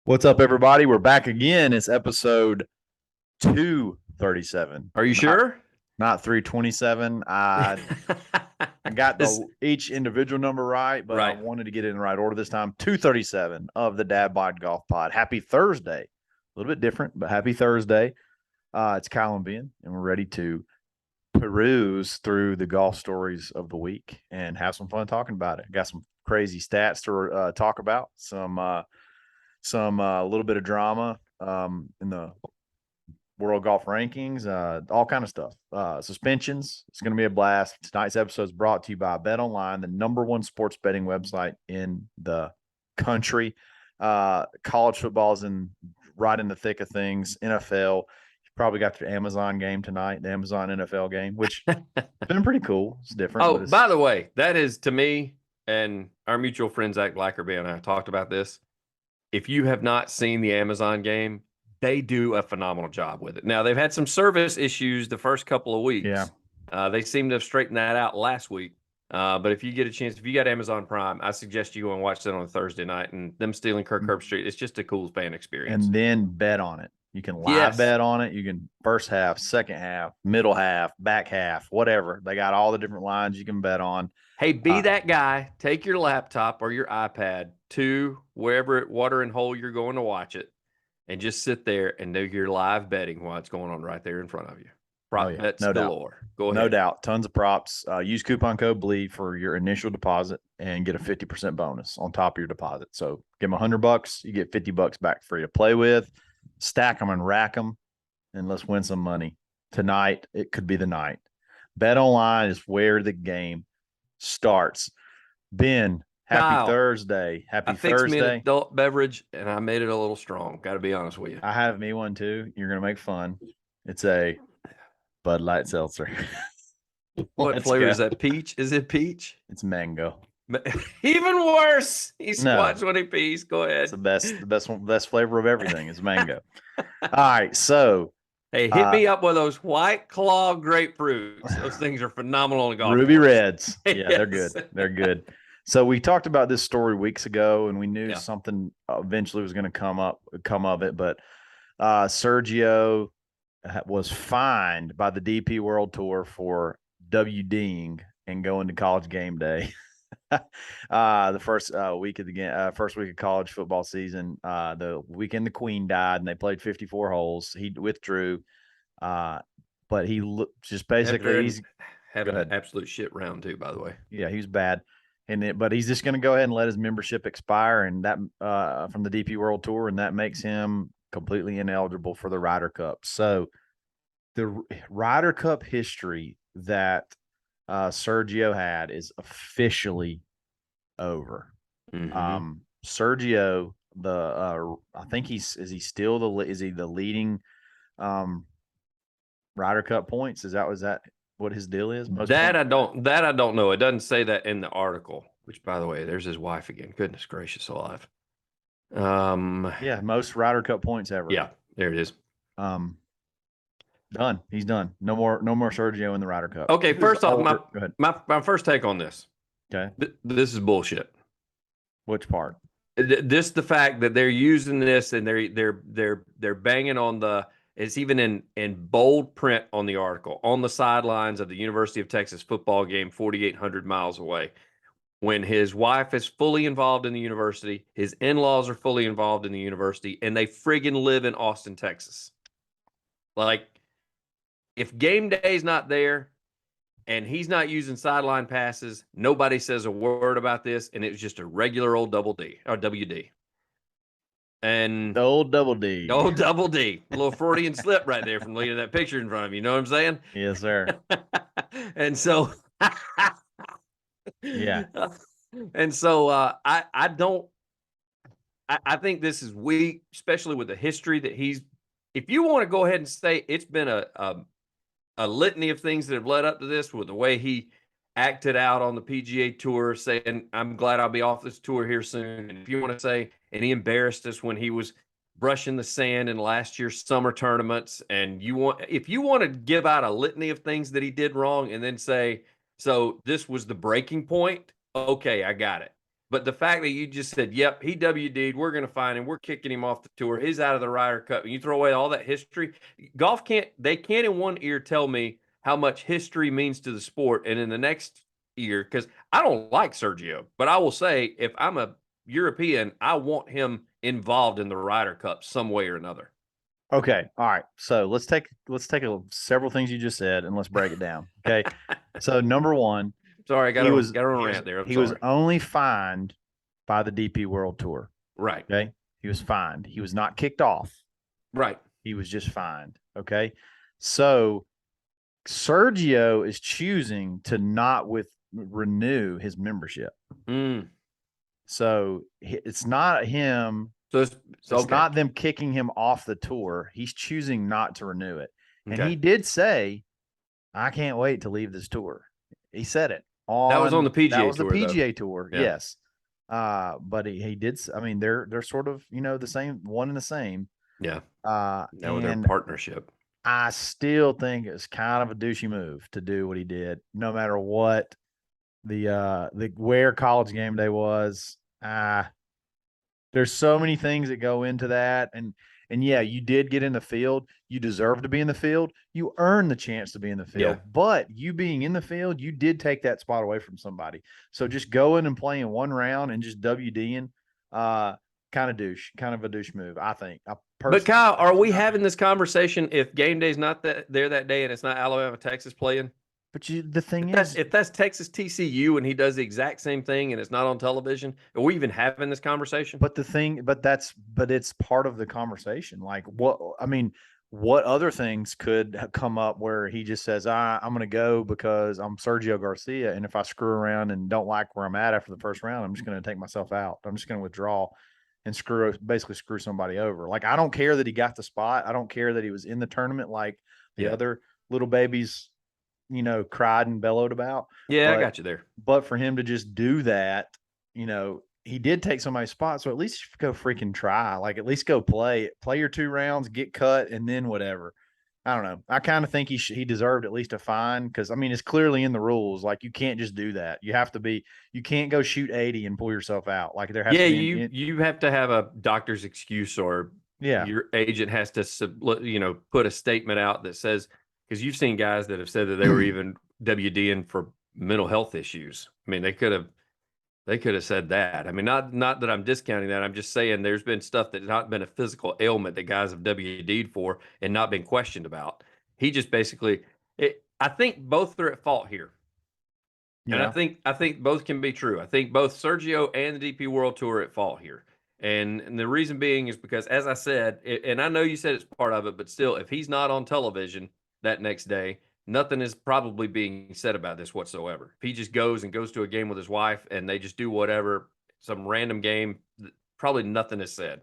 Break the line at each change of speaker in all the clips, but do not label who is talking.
What's up, everybody? We're back again. It's episode 237.
Are you sure?
Not 327. I got
This-
each individual number right, but I
Right.
wanted to get it in the right order this time. 237 of the Dadbod Golf Pod. Happy Thursday. A little bit different, but happy Thursday. It's Kyle and Ben, and we're ready to peruse through the golf stories of the week and have some fun talking about it. Got some crazy stats to talk about. Some little bit of drama in the world golf rankings, all kind of stuff. Suspensions. It's going to be a blast. Tonight's episode is brought to you by Bet Online, the #1 sports betting website in the country. College football is right in the thick of things. NFL. You probably got the Amazon game tonight, the Amazon NFL game, which has been pretty cool. It's different.
Oh, by the way, that is to me, and our mutual friend Zach Blackerby and I talked about this. If you have not seen the Amazon game, they do a phenomenal job with it. Now, they've had some service issues the first couple of weeks.
Yeah.
They seem to have straightened that out last week. But if you get a chance, if you got Amazon Prime, I suggest you go and watch that on a Thursday night. And them stealing Kirk Herbstreit, it's just a cool fan experience.
And then bet on it. You can live bet on it. You can first half, second half, middle half, back half, whatever. They got all the different lines you can bet on.
Hey, be that guy. Take your laptop or your iPad to wherever watering hole you're going to watch it, and just sit there and do your live betting while it's going on right there in front of you. Prop bets galore. Go ahead.
No doubt. Tons of props. Use coupon code BLEED for your initial deposit and get a 50% bonus on top of your deposit. So give them $100, you get $50 back free to play with. Stack them and rack them, and let's win some money. Tonight, it could be the night. Bet Online is where the game starts. Ben, happy Thursday. Happy Thursday. I fixed me an
adult beverage, and I made it a little strong. Got to be honest with you.
I have me one, too. You're going to make fun. It's a Bud Light Seltzer.
What flavor is that? Peach? Is it peach?
It's mango.
Even worse. He squats when he pees. Go ahead.
It's the best flavor of everything is mango. All right, so
hey, hit me up with those White Claw grapefruits. Those things are phenomenal on the golf
Ruby
course.
Reds. Yeah,
Yes.
They're good. They're good. So we talked about this story weeks ago, and we knew something eventually was going to come of it. But Sergio was fined by the DP World Tour for WDing and going to College Game Day. The first week of college football season, the weekend the Queen died and they played 54 holes. He withdrew, but he just basically
he's had an absolute shit round too, by the way.
Yeah, he was bad, but he's just going to go ahead and let his membership expire, and that from the DP World Tour, and that makes him completely ineligible for the Ryder Cup. So the Ryder Cup history that Sergio had is officially over.
Mm-hmm.
Sergio, I think is he the leading Ryder Cup points? Is that what his deal is?
I don't know. It doesn't say that in the article, which, by the way, there's his wife again. Goodness gracious alive.
Yeah, most Ryder Cup points ever.
Yeah, there it is.
Done. He's done. No more Sergio in the Ryder Cup.
Okay, first off, my first take on this.
Okay.
This is bullshit.
Which part?
The fact that they're using this and they're banging on it's even in bold print on the article, on the sidelines of the University of Texas football game 4,800 miles away. When his wife is fully involved in the university, his in-laws are fully involved in the university, and they friggin' live in Austin, Texas. Like, if game day's not there and he's not using sideline passes, nobody says a word about this, and it was just a regular old double D or WD. And
the old double D.
The old double D. A little Freudian slip right there from looking at that picture in front of you. You know what I'm saying?
Yes, sir.
And so
yeah.
And so I think this is weak, especially with the history that if you want to go ahead and say it's been a litany of things that have led up to this, with the way he acted out on the PGA Tour, saying, I'm glad I'll be off this tour here soon. And if you want to say, and he embarrassed us when he was brushing the sand in last year's summer tournaments, and if you want to give out a litany of things that he did wrong and then say, so this was the breaking point, okay, I got it. But the fact that you just said, "Yep, he WD'd. We're going to find him. We're kicking him off the tour. He's out of the Ryder Cup." And you throw away all that history. Golf can't. They can't in one ear tell me how much history means to the sport, and in the next ear, because I don't like Sergio, but I will say, if I'm a European, I want him involved in the Ryder Cup some way or another.
Okay. All right. So let's take several things you just said and let's break it down. Okay. So number one,
Sorry, I got
he
on
was
a
he was,
rant there. I'm
he was
sorry.
only fined by the DP World Tour.
Right.
Okay. He was fined. He was not kicked off.
Right.
He was just fined. Okay. So Sergio is choosing to not renew his membership.
Mm.
So it's not him.
So
It's
okay.
not them kicking him off the tour. He's choosing not to renew it. And
Okay.
he did say, I can't wait to leave this tour. He said it
That was on the PGA
that was
tour,
the
though.
PGA tour.
Yeah.
Yes. But he did. I mean, they're sort of, the same, one and the same.
Yeah. That was their
And
partnership.
I still think it's kind of a douchey move to do what he did, no matter what the where college game day was. There's so many things that go into that. And yeah, you did get in the field. You deserve to be in the field. You earned the chance to be in the field.
Yeah.
But you being in the field, you did take that spot away from somebody. So just going and playing one round and just WDing, kind of a douche move, I think.
But Kyle, are we having this conversation if game day's not there that day and it's not Alabama, Texas playing?
But the thing is,
if that's Texas TCU and he does the exact same thing and it's not on television, are we even having this conversation?
but it's part of the conversation. Like what other things could come up where he just says, I'm going to go because I'm Sergio Garcia. And if I screw around and don't like where I'm at after the first round, I'm just going to take myself out. I'm just going to withdraw and basically screw somebody over. Like, I don't care that he got the spot. I don't care that he was in the tournament like the other little babies, cried and bellowed about.
Yeah, I got you there.
But for him to just do that, he did take somebody's spot. So at least go freaking try. Like, at least go play your 2 rounds, get cut, and then whatever. I don't know. I kind of think he deserved at least a fine because, I mean, it's clearly in the rules. Like, you can't just do that. You can't go shoot 80 and pull yourself out. Like, there has to be
you have to have a doctor's excuse, or your agent has to put a statement out that says, because you've seen guys that have said that they were even WDing for mental health issues. I mean, they could have said that. I mean, not that I'm discounting that. I'm just saying there's been stuff that's not been a physical ailment that guys have WD'd for and not been questioned about. He just basically, I think both are at fault here. And I think both can be true. I think both Sergio and the DP World Tour are at fault here. And the reason being is because, as I said, and I know you said it's part of it, but still, if he's not on television that next day, nothing is probably being said about this whatsoever. If he just goes to a game with his wife and they just do whatever, some random game, probably nothing is said.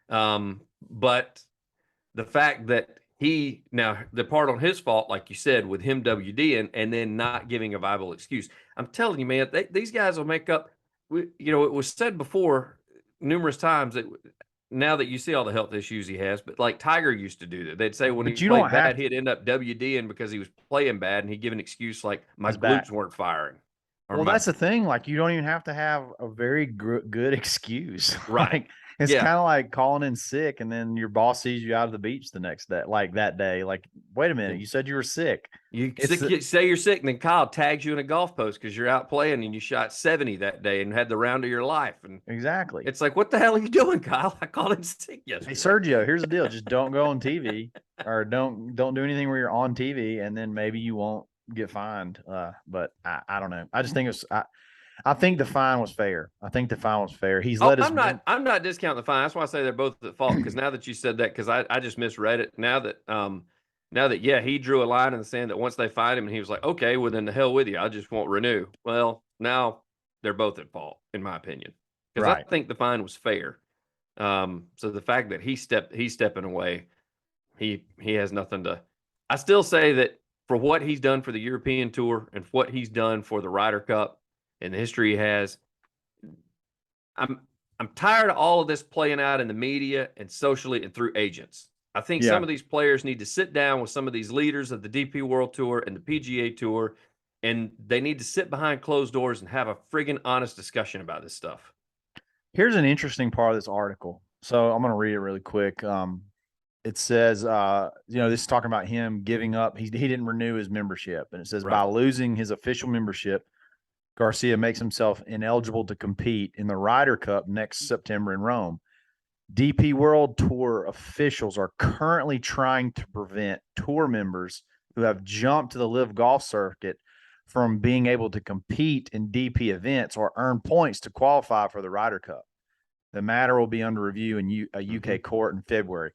But the fact that the part on his fault, like you said, with him WDing and then not giving a viable excuse. I'm telling you, man, these guys will make up. It was said before numerous times that now that you see all the health issues he has, but like Tiger used to do that. They'd say when he played bad, he'd end up WDing because he was playing bad, and he'd give an excuse like my glutes weren't firing.
Well, that's the thing. Like, you don't even have to have a very good excuse.
Right.
Like, it's kind of like calling in sick and then your boss sees you out of the beach the next day, like that day. Like, wait a minute, you said you were sick.
You say you're sick, and then Kyle tags you in a golf post because you're out playing and you shot 70 that day and had the round of your life. And
exactly,
it's like, what the hell are you doing, Kyle? I called in sick yesterday.
Hey, Sergio, here's the deal: just don't go on TV or don't do anything where you're on TV, and then maybe you won't get fined. But I don't know. I just think I think the fine was fair. He's let his.
I'm not discounting the fine. That's why I say they're both at fault. Because now that you said that, because I just misread it. Now that he drew a line in the sand that once they fined him and he was like, okay, well then the hell with you. I just won't renew. Well, now they're both at fault, in my opinion. Because I think the fine was fair. So the fact that he's stepping away, he has nothing to. I still say that for what he's done for the European Tour and what he's done for the Ryder Cup and the history he has, I'm tired of all of this playing out in the media and socially and through agents. I think some of these players need to sit down with some of these leaders of the DP World Tour and the PGA Tour, and they need to sit behind closed doors and have a friggin' honest discussion about this stuff.
Here's an interesting part of this article. So I'm going to read it really quick. It says, this is talking about him giving up. He didn't renew his membership. And it says, by
Right.
losing his official membership, Garcia makes himself ineligible to compete in the Ryder Cup next September in Rome. DP World Tour officials are currently trying to prevent tour members who have jumped to the live golf circuit from being able to compete in DP events or earn points to qualify for the Ryder Cup. The matter will be under review in a UK court in February.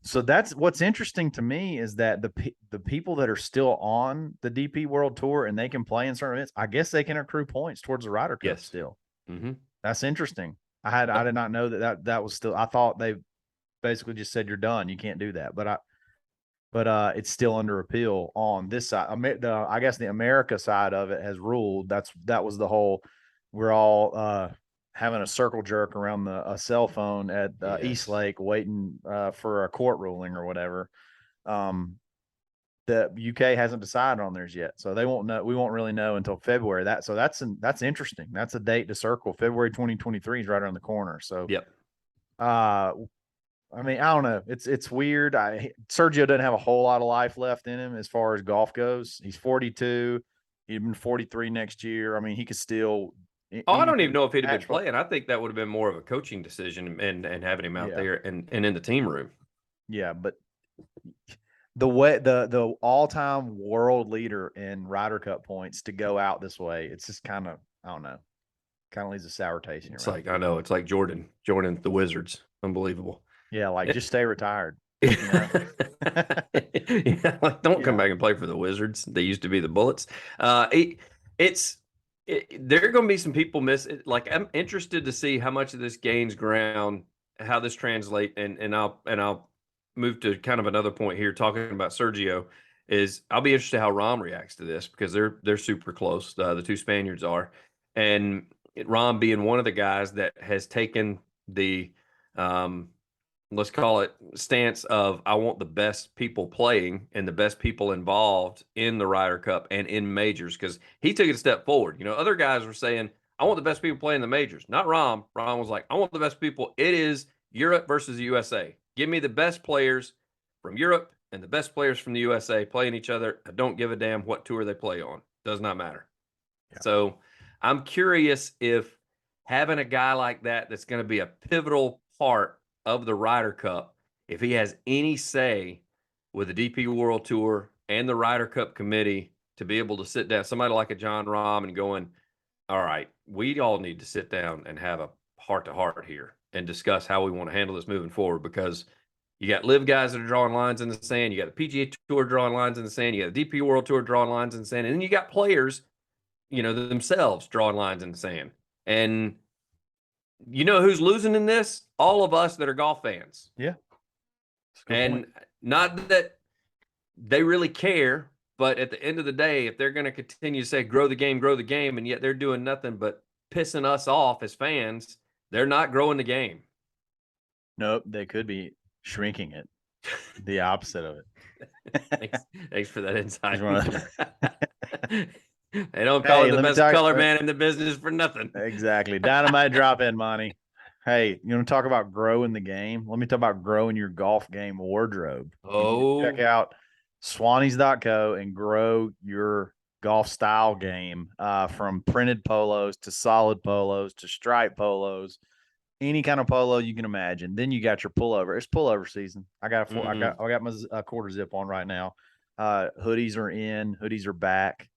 So that's what's interesting to me is that the people that are still on the DP World Tour and they can play in certain events, I guess they can accrue points towards the Ryder Cup still. That's interesting. I did not know that was still. I thought they basically just said you're done. You can't do that. But it's still under appeal on this side. I guess the America side of it has ruled. That was the whole. We're all having a circle jerk around a cell phone at East Lake, waiting for a court ruling or whatever. The UK hasn't decided on theirs yet, so they won't know. We won't really know until February. That's interesting. That's a date to circle. February 2023 is right around the corner. So I mean, I don't know. It's weird. Sergio doesn't have a whole lot of life left in him as far as golf goes. He's 42. He'd been 43 next year. I mean, he could still.
I don't even know if he'd have been playing. I think that would have been more of a coaching decision and having him out there and in the team room.
Yeah, but the all-time world leader in Ryder Cup points to go out this way, it's just kind of, I don't know, kind of leaves a sour taste in your mouth.
I know, it's like Jordan joining the Wizards. Unbelievable.
Yeah, just stay retired.
Don't come back and play for the Wizards. They used to be the Bullets. There are going to be some people miss it. Like, I'm interested to see how much of this gains ground, how this translate, and I'll move to kind of another point here, talking about Sergio. I'll be interested how Rahm reacts to this, because they're super close. The two Spaniards are, and Rahm being one of the guys that has taken the let's call it stance of, I want the best people playing and the best people involved in the Ryder Cup and in majors, because he took it a step forward. Other guys were saying, I want the best people playing the majors. Not Rahm. Rahm was like, I want the best people. It is Europe versus the USA. Give me the best players from Europe and the best players from the USA playing each other. I don't give a damn what tour they play on. Does not matter. Yeah. So I'm curious if having a guy like that that's going to be a pivotal part of the Ryder Cup, if he has any say with the DP World Tour and the Ryder Cup committee, to be able to sit down, somebody like a John Rahm, and going, all right, we all need to sit down and have a heart-to-heart here and discuss how we want to handle this moving forward, because you got live guys that are drawing lines in the sand, you got the PGA Tour drawing lines in the sand, you got the DP World Tour drawing lines in the sand, and then you got players, themselves drawing lines in the sand. And who's losing in this? All of us that are golf fans.
Yeah.
And not that they really care, but at the end of the day, if they're going to continue to say, grow the game, and yet they're doing nothing but pissing us off as fans, they're not growing the game.
Nope. They could be shrinking it. The opposite of
it. Thanks for that insight. They don't call it the best color man in the business for nothing.
Exactly. Dynamite drop in, Monty. Hey, you want to talk about growing the game? Let me talk about growing your golf game wardrobe. Check out Swannies.co and grow your golf style game, from printed polos to solid polos to striped polos, any kind of polo you can imagine. Then you got your pullover. It's pullover season. I got my quarter zip on right now. Hoodies are in. Hoodies are back.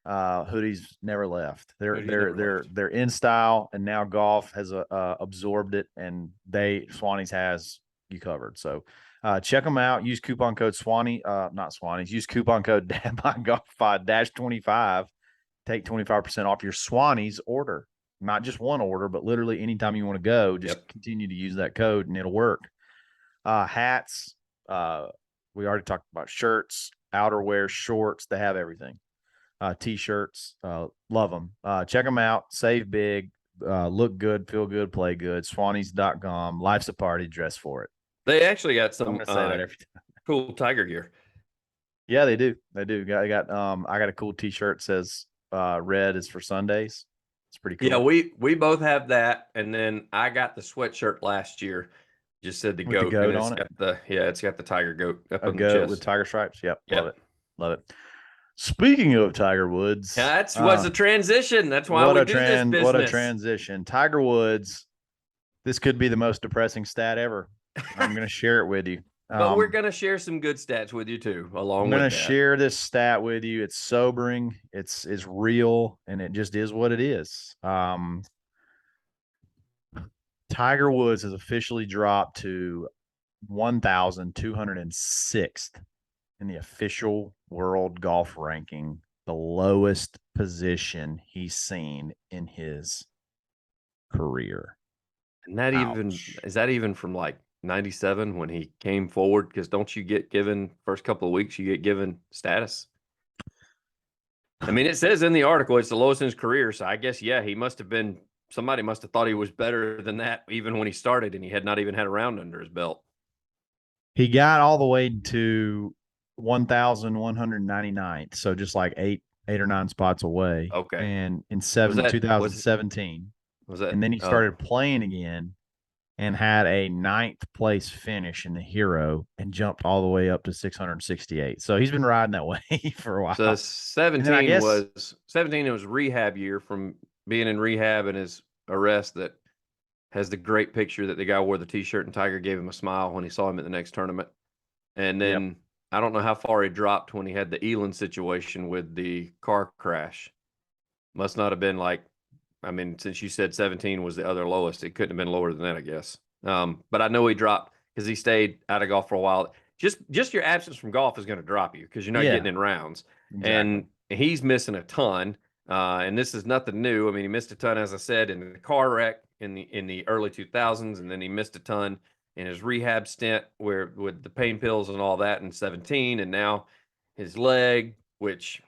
Hoodies never left. They're in style, and now golf has absorbed it, and Swannies has you covered. So check them out. Use coupon code not Swannies. Use coupon code DADBOD-25. Take 25% off your Swannies order. Not just one order, but literally anytime you want to go, just continue to use that code and it'll work. Hats. We already talked about shirts, outerwear, shorts. They have everything. T-shirts, love them. Check them out. Save big, look good, feel good, play good. Swannies.com. Life's a party. Dress for it.
They actually got some cool Tiger gear.
Yeah, they do. They got I got a cool T-shirt that says red is for Sundays. It's pretty cool.
Yeah, we both have that, and then I got the sweatshirt last year. Just said the
With the
goat,
goat
and
on it.
it's got the tiger goat up
A
on the
goat with
chest.
tiger stripes. Yep.
Yeah,
Love it. Love it. Speaking of Tiger Woods,
that's what's a transition. That's why
what
we
a
do this business.
what a transition. Tiger Woods. This could be the most depressing stat ever. I'm going to share it with you.
But we're going to share some good stats with you too, along
I'm
with
going
that.
to share this stat with you. It's sobering. It's real, and it just is what it is. Tiger Woods has officially dropped to 1,206th in the official world golf ranking, the lowest position he's seen in his career.
And that is that even from like 97 when he came forward? Because don't you get given first couple of weeks, you get given status? I mean, it says in the article it's the lowest in his career. So I guess, yeah, somebody must have thought he was better than that even when he started, and he had not even had a round under his belt.
He got all the way to 1,199th, so just like eight or nine spots away.
Okay.
And in 2017,
was that?
And then he started playing again and had a ninth place finish in the Hero and jumped all the way up to 668. So he's been riding that way for a while.
So 17 it was rehab year from being in rehab and his arrest that has the great picture that the guy wore the t-shirt and Tiger gave him a smile when he saw him at the next tournament. And then I don't know how far he dropped when he had the Elin situation with the car crash. Must not have been like, I mean, since you said 17 was the other lowest, it couldn't have been lower than that, I guess. But I know he dropped because he stayed out of golf for a while. Just your absence from golf is going to drop you because you're not getting in rounds. Exactly. And he's missing a ton. And this is nothing new. I mean, he missed a ton, as I said, in the car wreck in the early 2000s, and then he missed a ton in his rehab stint with the pain pills and all that in 17, and now his leg, which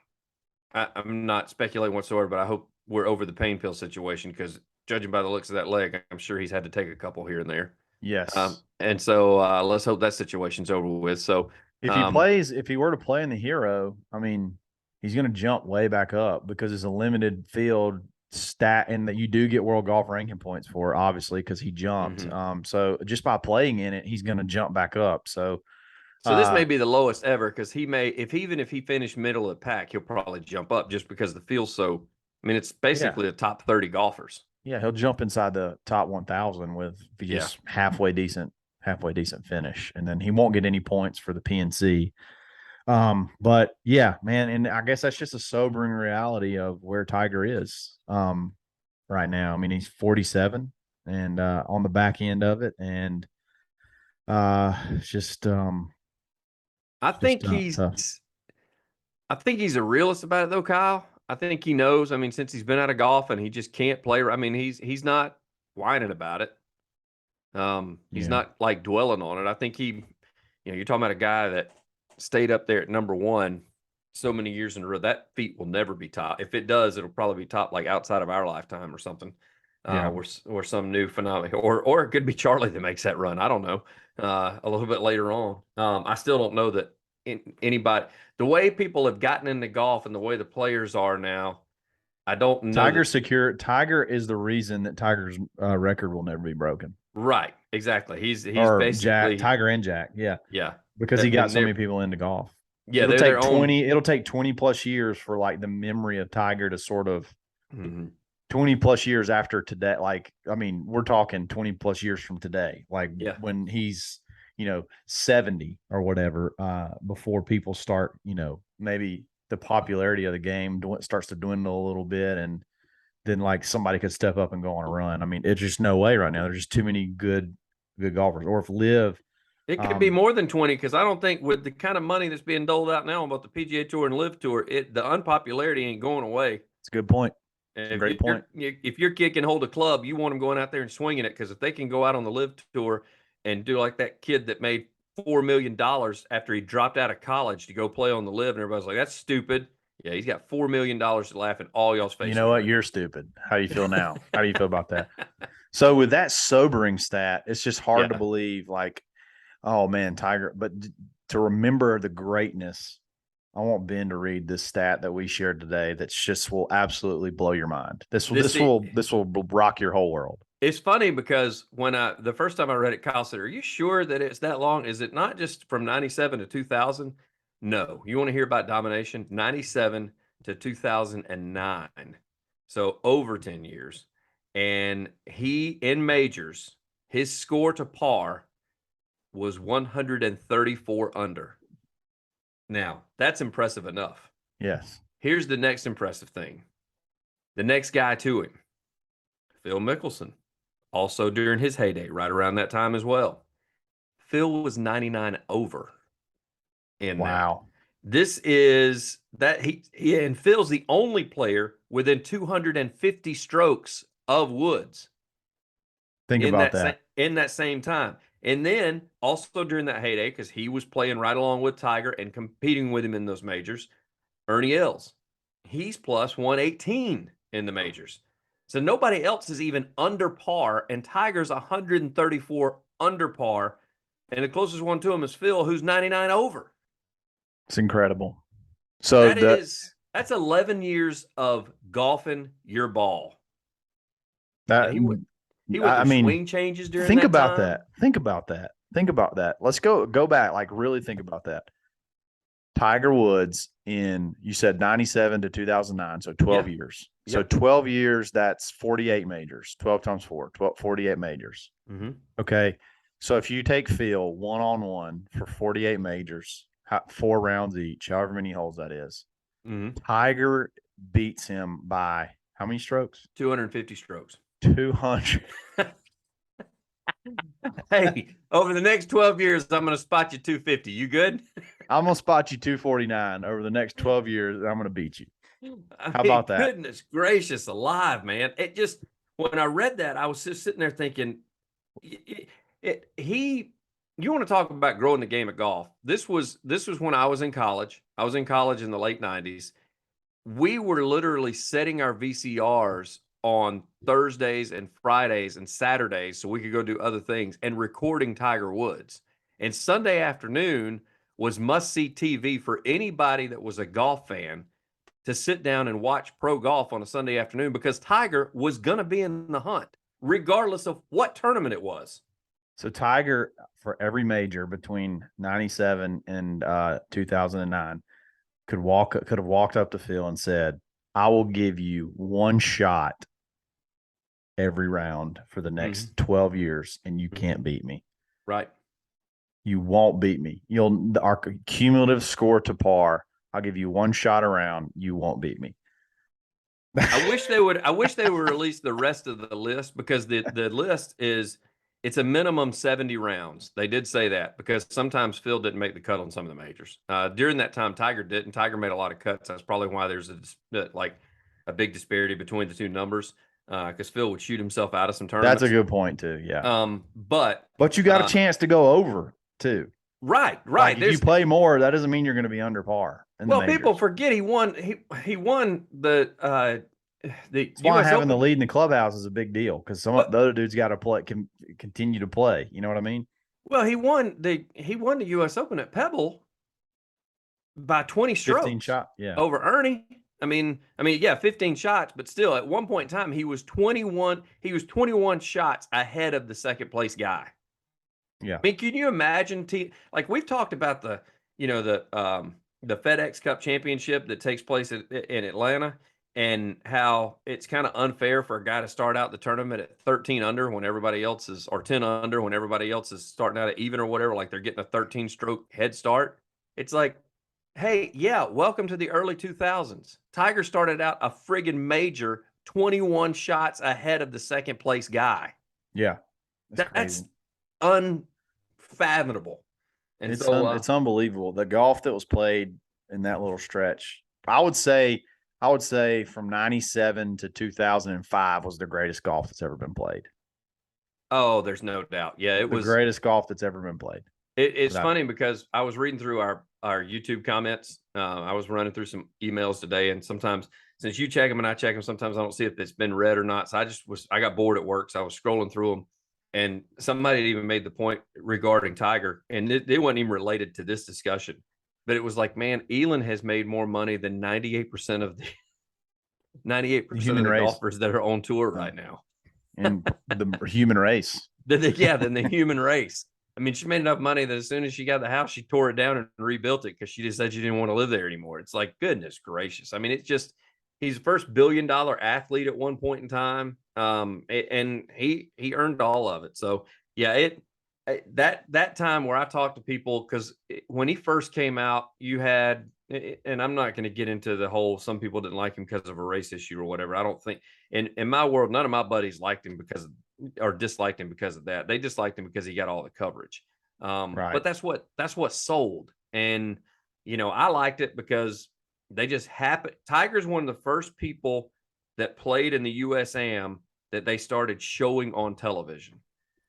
I'm not speculating whatsoever, but I hope we're over the pain pill situation because judging by the looks of that leg, I'm sure he's had to take a couple here and there.
Yes.
And so let's hope that situation's over with. So
if he were to play in the Hero, I mean, he's going to jump way back up because it's a limited field stat and that you do get world golf ranking points for, obviously, because he jumped. Mm-hmm. So just by playing in it, he's going to jump back up. So
this may be the lowest ever because if he finished middle of the pack, he'll probably jump up just because the field's so. I mean, it's basically the top 30 golfers.
Yeah, he'll jump inside the top 1,000 with just halfway decent finish, and then he won't get any points for the PNC. But yeah, man, and I guess that's just a sobering reality of where Tiger is right now. I mean, he's 47 and on the back end of it, and just
I think he's a realist about it though, Kyle. I think he knows. I mean, since he's been out of golf and he just can't play. I mean, he's not whining about it. He's not like dwelling on it. I think you're talking about a guy that stayed up there at number one so many years in a row. That feat will never be top. If it does, it'll probably be top like outside of our lifetime or something. Or some new phenomenon, or it could be Charlie that makes that run. I don't know. A little bit later on. I still don't know that anybody. The way people have gotten into golf and the way the players are now, I don't know.
Tiger is the reason that Tiger's record will never be broken.
Right, exactly. He's basically
Tiger and Jack. Yeah, because he got so many people into golf.
Yeah,
it'll take 20 plus years for like the memory of Tiger to sort of 20 plus years after today. Like, I mean, we're talking 20 plus years from today. Like when he's 70 or whatever, before people start, maybe the popularity of the game starts to dwindle a little bit, and then like somebody could step up and go on a run. I mean, it's just no way right now. There's just too many good golfers. Or if Liv,
it could be more than 20, because I don't think with the kind of money that's being doled out now about the PGA Tour and Live Tour, the unpopularity ain't going away.
It's a good point. Great point.
If you're kicking hold a club, you want them going out there and swinging it, because if they can go out on the Live Tour and do like that kid that made $4 million after he dropped out of college to go play on the Live, and everybody's like, that's stupid. Yeah, he's got $4 million to laugh in all y'all's faces.
You know what? You're stupid. How do you feel now? How do you feel about that? So with that sobering stat, it's just hard to believe, like, oh man, Tiger. But to remember the greatness Ben to read this stat that we shared today. That's just will absolutely blow your mind. This will rock your whole world.
It's funny because when the first time I read it, Kyle said, "Are you sure that it's that long? Is it not just from 97 to 2000?" No. You want to hear about domination? 97 to 2009. So over 10 years. And he, in majors, his score to par was 134 under. Now, that's impressive enough.
Yes.
Here's the next impressive thing. The next guy to him, Phil Mickelson, also during his heyday, right around that time as well. Phil was 99 over in
wow.
that. This is that and Phil's the only player within 250 strokes of Woods.
Think about that.
In that same time. And then also during that heyday, because he was playing right along with Tiger and competing with him in those majors, Ernie Els. He's plus 118 in the majors. So nobody else is even under par, and Tiger's 134 under par. And the closest one to him is Phil, who's 99 over.
It's incredible. So
that's 11 years of golfing your ball.
That
he went through swing changes during
think
that
about
time.
that. Think about that. Think about that. Let's go back. Like really think about that. Tiger Woods you said 97 to 2009, so 12 years. So 12 years, that's 48 majors. 12 times 4, 48 majors.
Mm-hmm.
Okay. So if you take Phil one-on-one for 48 majors, 4 rounds each, however many holes that is, Tiger beats him by how many strokes?
250 strokes.
200.
Hey, over the next 12 years, I'm going to spot you 250. You good?
I'm going to spot you 249 over the next 12 years, and I'm going to beat you. How about that?
Goodness gracious alive, man. It just, when I read that, I was just sitting there thinking, you want to talk about growing the game of golf. This was when I was in college. I was in college in the late 90s. We were literally setting our VCRs on Thursdays and Fridays and Saturdays so we could go do other things and recording Tiger Woods. And Sunday afternoon was must-see TV for anybody that was a golf fan to sit down and watch pro golf on a Sunday afternoon because Tiger was going to be in the hunt, regardless of what tournament it was.
So Tiger, for every major between 97 and 2009, could have walked up to Phil and said, I will give you one shot every round for the next 12 years, and you can't beat me.
Right.
You won't beat me. Our cumulative score to par, I'll give you one shot around. You won't beat me.
I wish they would release the rest of the list because the list it's a minimum 70 rounds. They did say that because sometimes Phil didn't make the cut on some of the majors. During that time, Tiger didn't. Tiger made a lot of cuts. That's probably why there's a big disparity between the two numbers because Phil would shoot himself out of some tournaments.
That's a good point too. Yeah.
But
you got a chance to go over too.
Right.
Like if you play more, that doesn't mean you're going to be under par.
Well, people forget he won. He won the
That's why
US
having
Open.
the lead in the clubhouse is a big deal because the other dude's got to play, can continue to play. You know what I mean?
Well, he won the US Open at Pebble by 20 strokes.
15 shots,
over Ernie. I mean, 15 shots, but still, at one point in time, he was 21. He was 21 shots ahead of the second place guy.
Yeah.
I mean, can you imagine? Like we've talked about the FedEx Cup Championship that takes place in Atlanta, and how it's kind of unfair for a guy to start out the tournament at 13 under when everybody else is, or 10 under when everybody else is starting out at even or whatever. Like they're getting a 13-stroke head start. It's like, hey, yeah, welcome to the early 2000s. Tiger started out a friggin' major 21 shots ahead of the second place guy.
Yeah.
That's unfathomable. And
it's unbelievable. The golf that was played in that little stretch, I would say from 97 to 2005 was the greatest golf that's ever been played.
Oh, there's no doubt. Yeah, it was
the greatest golf that's ever been played.
It's funny because I was reading through our YouTube comments. I was running through some emails today, and sometimes since you check them and I check them, sometimes I don't see if it's been read or not. So I got bored at work, so I was scrolling through them, and somebody even made the point regarding Tiger, and it wasn't even related to this discussion. but it was like, man, Elin has made more money than 98% of the 98% of
human
the
race.
golfers that are on tour right now.
And the human race.
Than the human race. I mean, she made enough money that as soon as she got the house, she tore it down and rebuilt it because she just said she didn't want to live there anymore. It's like, goodness gracious. I mean, it's just, he's the first $1 billion athlete at one point in time. And he earned all of it. So yeah, that time where I talked to people, because when he first came out, you had, and I'm not going to get into the whole, some people didn't like him because of a race issue or whatever. I don't think, in my world, none of my buddies liked him because of, or disliked him because of that. They disliked him because he got all the coverage.
Right.
But that's what sold. And, I liked it because they just happened. Tiger's one of the first people that played in the USAM that they started showing on television.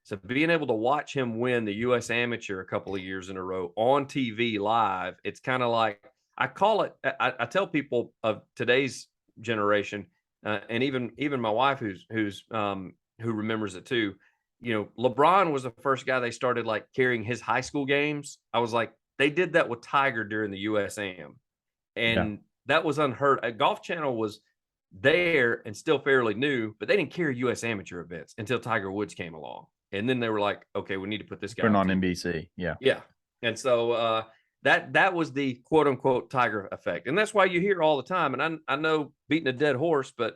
So being able to watch him win the US Amateur a couple of years in a row on TV live, it's kind of like, I call it, I tell people of today's generation, and even my wife who remembers it too. LeBron was the first guy they started like carrying his high school games. I was like, they did that with Tiger during the USAM. And that was unheard. Golf Channel was there and still fairly new, but they didn't carry US Amateur events until Tiger Woods came along. And then they were like, okay, we need to put this guy
on NBC. Yeah.
Yeah. And so that was the quote unquote Tiger effect. And that's why you hear all the time. And I know beating a dead horse, but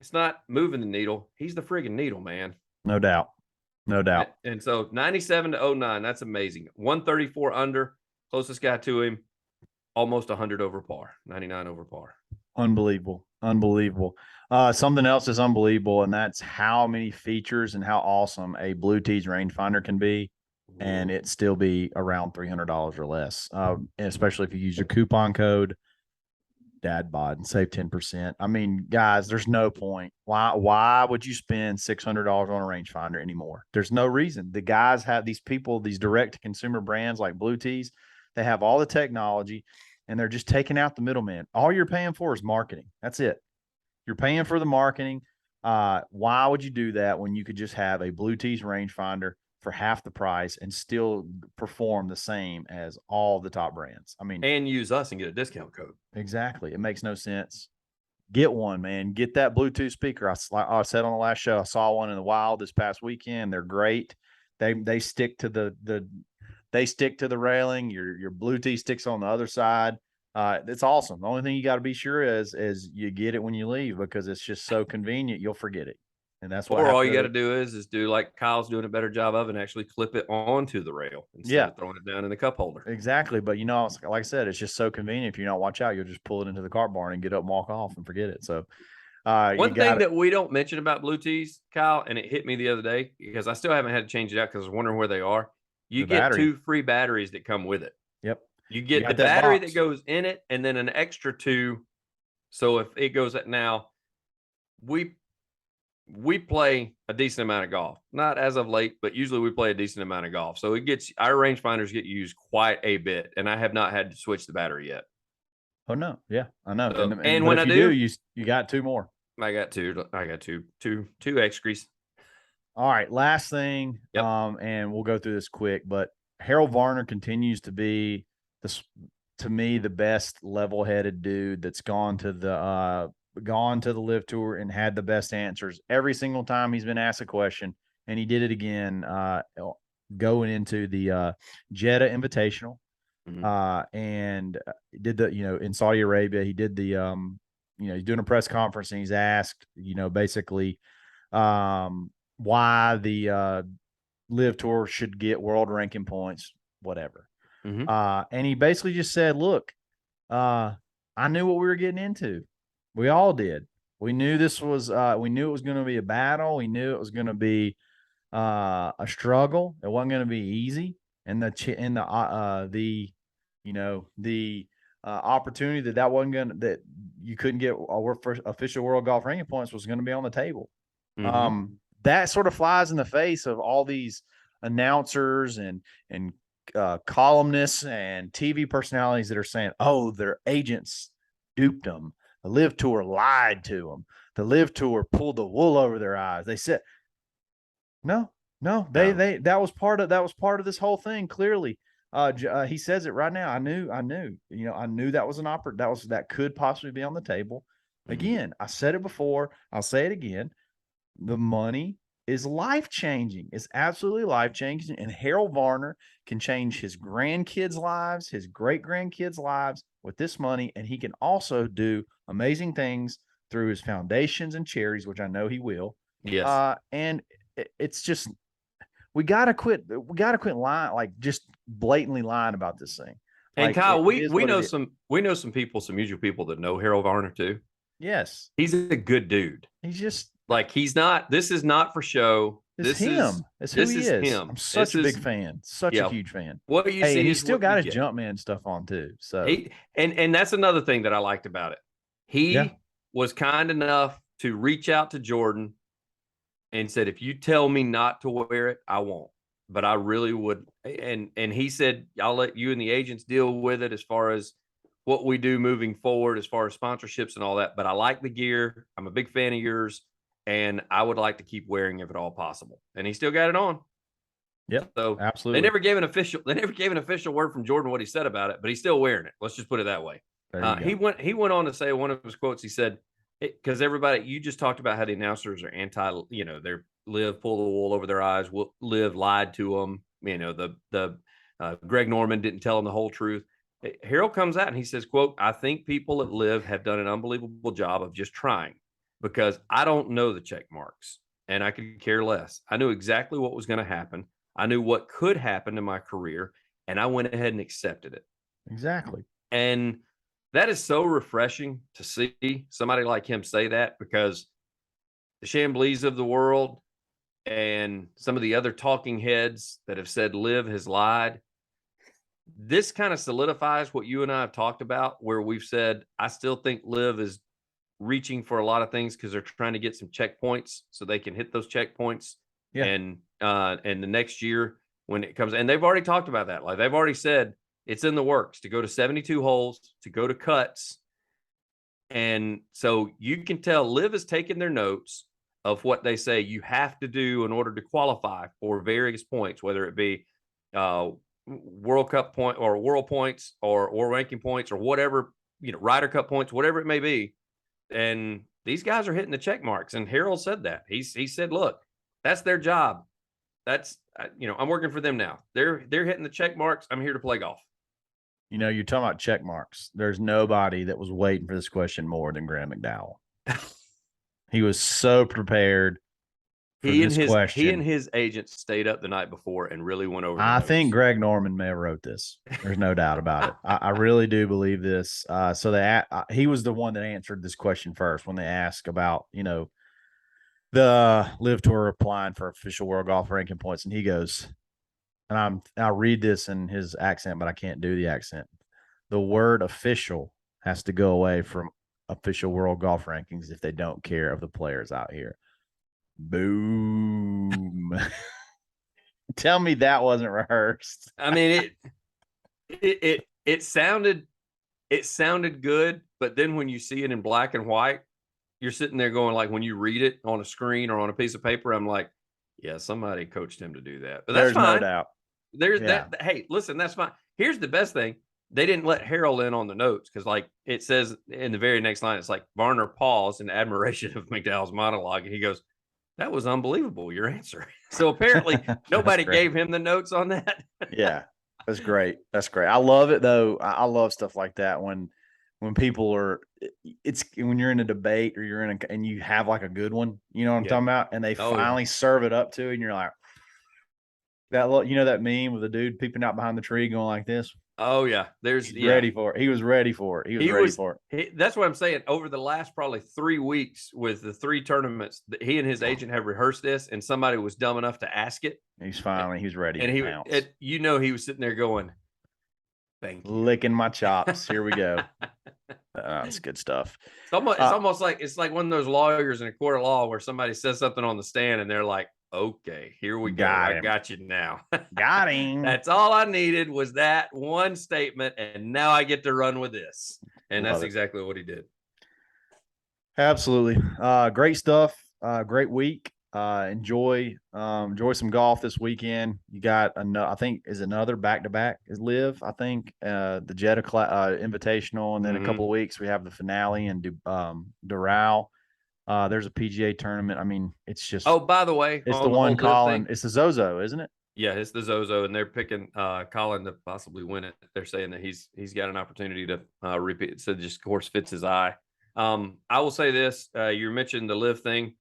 it's not moving the needle. He's the friggin' needle, man.
No doubt. No doubt.
And so 97 to 09, that's amazing. 134 under, closest guy to him, almost 100 over par, 99 over par.
Unbelievable. Something else is unbelievable, and that's how many features and how awesome a Blue Tees rangefinder can be, and it still be around $300 or less, especially if you use your coupon code Dadbod and save 10%. I mean, guys, there's no point. Why would you spend $600 on a rangefinder anymore? There's no reason. The guys have these direct to consumer brands like Blue Tees. They have all the technology, and they're just taking out the middleman. All you're paying for is marketing. That's it. You're paying for the marketing. Why would you do that when you could just have a Blue Tees rangefinder for half the price and still perform the same as all the top brands? I mean,
and use us and get a discount code.
Exactly. It makes no sense. Get one, man. Get that Bluetooth speaker. I said on the last show, I saw one in the wild this past weekend. They're great. They stick to the railing. Your Bluetooth sticks on the other side. It's awesome. The only thing you got to be sure is you get it when you leave, because it's just so convenient. You'll forget it. And that's what.
Or all you got to do is do like Kyle's doing a better job of, and actually clip it onto the rail instead of throwing it down in the cup holder.
Exactly. But like I said, it's just so convenient. If you don't watch out, you'll just pull it into the cart barn and get up and walk off and forget it. So
one thing that we don't mention about Blue Tees, Kyle, and it hit me the other day because I still haven't had to change it out because I was wondering where they are. You get battery. 2 free batteries that come with it.
Yep.
You get the battery that goes in it, and then an extra 2. So if it goes at now, we play a decent amount of golf, not as of late, but usually we play a decent amount of golf. So our rangefinders get used quite a bit, and I have not had to switch the battery yet.
Oh no. Yeah, I know.
So, and when I do,
you got 2 more.
I got two extras.
All right. Last thing. Yep. And we'll go through this quick, but Harold Varner continues to be to me, the best level-headed dude that's gone to the Live Tour and had the best answers every single time he's been asked a question. And he did it again, going into the Jeddah Invitational, and did the, in Saudi Arabia, he did the, he's doing a press conference and he's asked, basically, why the Live Tour should get world ranking points, whatever. And he basically just said, look, I knew what we were getting into. We all did. We knew this was, we knew it was going to be a battle. We knew it was going to be a struggle. It wasn't going to be easy. And the opportunity that wasn't going to, that you couldn't get official world golf ranking points was going to be on the table. That sort of flies in the face of all these announcers and columnists and TV personalities that are saying, oh, their agents duped them. The Live Tour lied to them. The Live Tour pulled the wool over their eyes. They said, no, that was part of this whole thing. Clearly, He says it right now. I knew, I knew that was that could possibly be on the table. Again, I said it before. I'll say it again. The money is life-changing. It's absolutely life-changing. And Harold Varner can change his grandkids' lives, his great-grandkids' lives with this money. And he can also do amazing things through his foundations and charities, which I know he will.
Yes.
And it's just, we gotta quit lying, like just blatantly lying about this thing.
And
Like,
Kyle,
it is
we
what it
know
is.
some people, some mutual people that know Harold Varner too.
Yes.
He's a good dude.
He's just
Like this is not for show.
It's him. It's who he is.
Him.
I'm such a big fan. Such a huge fan.
What you
Hey,
see
and he's
is
still
what
got
you
his
get.
Jumpman stuff on too. So
and that's another thing that I liked about it. He was kind enough to reach out to Jordan and said, if you tell me not to wear it, I won't. But I really would. And he said, I'll let you and the agents deal with it as far as what we do moving forward, as far as sponsorships and all that. But I like the gear. I'm a big fan of yours. And I would like to keep wearing if at all possible. And he still got it on.
Yep.
So
absolutely.
They never gave an official word from Jordan what he said about it, but he's still wearing it. Let's just put it that way. He went on to say, one of his quotes, he said, because everybody, you just talked about how the announcers are they're pull the wool over their eyes, lied to them. The Greg Norman didn't tell them the whole truth. Harold comes out and he says, quote, I think people at Live have done an unbelievable job of just trying, because I don't know the check marks and I could care less. I knew exactly what was going to happen. I knew what could happen in my career, and I went ahead and accepted it.
Exactly.
And that is so refreshing to see somebody like him say that, because the Chamblees of the world and some of the other talking heads that have said Liv has lied, this kind of solidifies what you and I have talked about, where we've said, I still think Liv is reaching for a lot of things because they're trying to get some checkpoints so they can hit those checkpoints.
Yeah.
And the next year when it comes, and they've already talked about that. Like, they've already said it's in the works to go to 72 holes, to go to cuts. And so you can tell Liv has taken their notes of what they say you have to do in order to qualify for various points, whether it be World Cup point or World points or ranking points or whatever, Ryder Cup points, whatever it may be. And these guys are hitting the check marks. And Harold said that. He said, look, that's their job. That's, I'm working for them now. They're hitting the check marks. I'm here to play golf.
You're talking about check marks. There's nobody that was waiting for this question more than Graham McDowell. He was so prepared for this question.
He and his agent stayed up the night before and really went over.
I think Greg Norman may have wrote this. There's no doubt about it. I really do believe this. So he was the one that answered this question first when they asked about, the Live Tour applying for official world golf ranking points. And he goes, and I'll read this in his accent, but I can't do the accent. The word official has to go away from official world golf rankings if they don't care of the players out here. Boom. Tell me that wasn't rehearsed.
I mean, it sounded good, but then when you see it in black and white, you're sitting there going, like, when you read it on a screen or on a piece of paper, I'm like, yeah, somebody coached him to do that. But that's fine.
No doubt.
There's that. Hey, listen, that's fine. Here's the best thing. They didn't let Harold in on the notes, because, like, it says in the very next line, it's like Varner paused in admiration of McDowell's monologue, and he goes, that was unbelievable, your answer. So apparently nobody gave him the notes on that.
Yeah, that's great. That's great. I love it, though. I love stuff like that when people are, it's when you're in a debate or you're and you have like a good one, you know what I'm talking about? And they finally serve it up to you, and you're like, that meme with the dude peeping out behind the tree going like this.
Oh yeah,
ready for it. He was ready for it. He was ready for
it. That's what I'm saying. Over the last probably 3 weeks with the 3 tournaments, he and his agent have rehearsed this, and somebody was dumb enough to ask it.
He's ready.
And he was sitting there going, "Thank you,"
licking my chops. Here we go. That's good stuff.
It's almost like one of those lawyers in a court of law where somebody says something on the stand and they're like, okay, here we go. I got you now.
Got him.
That's all I needed was that one statement, and now I get to run with this. And that's exactly what he did.
Absolutely. Great stuff. Great week. Enjoy some golf this weekend. You got I think is another back-to-back is live. I think the Jetta Invitational, and then a couple of weeks we have the finale in Doral. There's a PGA tournament. I mean, it's just.
Oh, by the way,
it's
on
the
the
one
whole
Colin.
thing,
It's the Zozo, isn't it?
yeah, it's the Zozo, and they're picking Colin to possibly win it. They're saying that he's got an opportunity to repeat. So just course fits his eye. I will say this: you mentioned the live thing.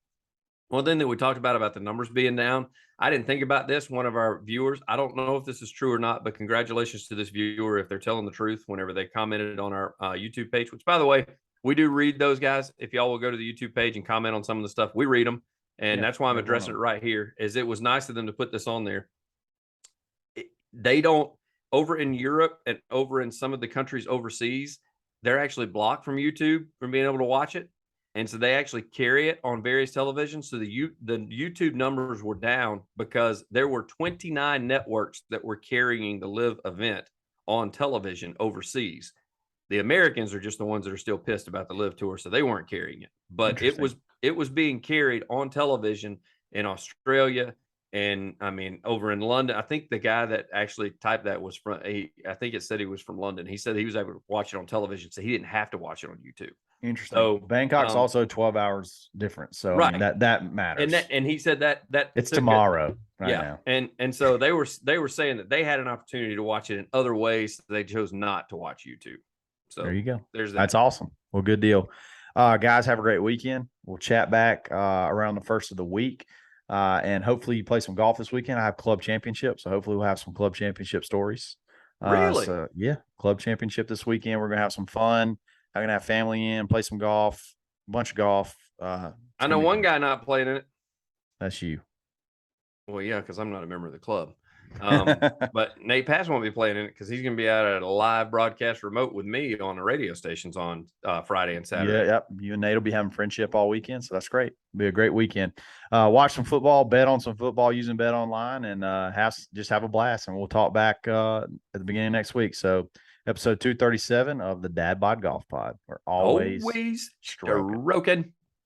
One thing that we talked about the numbers being down. I didn't think about this. One of our viewers, I don't know if this is true or not, but congratulations to this viewer if they're telling the truth whenever they commented on our YouTube page, which, by the way, we do read those guys. If y'all will go to the YouTube page and comment on some of the stuff, we read them. And that's why I'm addressing it right here, is it was nice of them to put this on there. They don't, over in Europe and over in some of the countries overseas, they're actually blocked from YouTube from being able to watch it. And so they actually carry it on various televisions. So the YouTube numbers were down because there were 29 networks that were carrying the live event on television overseas. The Americans are just the ones that are still pissed about the live tour, so they weren't carrying it. But it was being carried on television in Australia, and I mean over in London. I think the guy that actually typed that was from. I think it said he was from London. He said he was able to watch it on television, so he didn't have to watch it on YouTube.
Interesting.
So
Bangkok's also 12 hours different. So
right.
I mean, that matters.
And he said that
it's tomorrow now.
And so they were saying that they had an opportunity to watch it in other ways. So they chose not to watch YouTube. So
there you go.
There's that.
That's awesome. Well, good deal. Guys, have a great weekend. We'll chat back around the first of the week. And hopefully you play some golf this weekend. I have club championship. So hopefully we'll have some club championship stories.
Really?
So yeah, club championship this weekend. We're going to have some fun. I'm going to have family in, play some golf, a bunch of golf.
I know one guy not playing in it.
That's you.
Well, yeah, because I'm not a member of the club. But Nate Pass won't be playing in it because he's going to be out at a live broadcast remote with me on the radio stations on Friday and Saturday.
Yeah, yep. You and Nate will be having friendship all weekend, so that's great. It'll be a great weekend. Watch some football, bet on some football using Bet Online, and just have a blast. And we'll talk back at the beginning of next week. So episode 237 of the Dadbod Golf Pod. We're always stroking.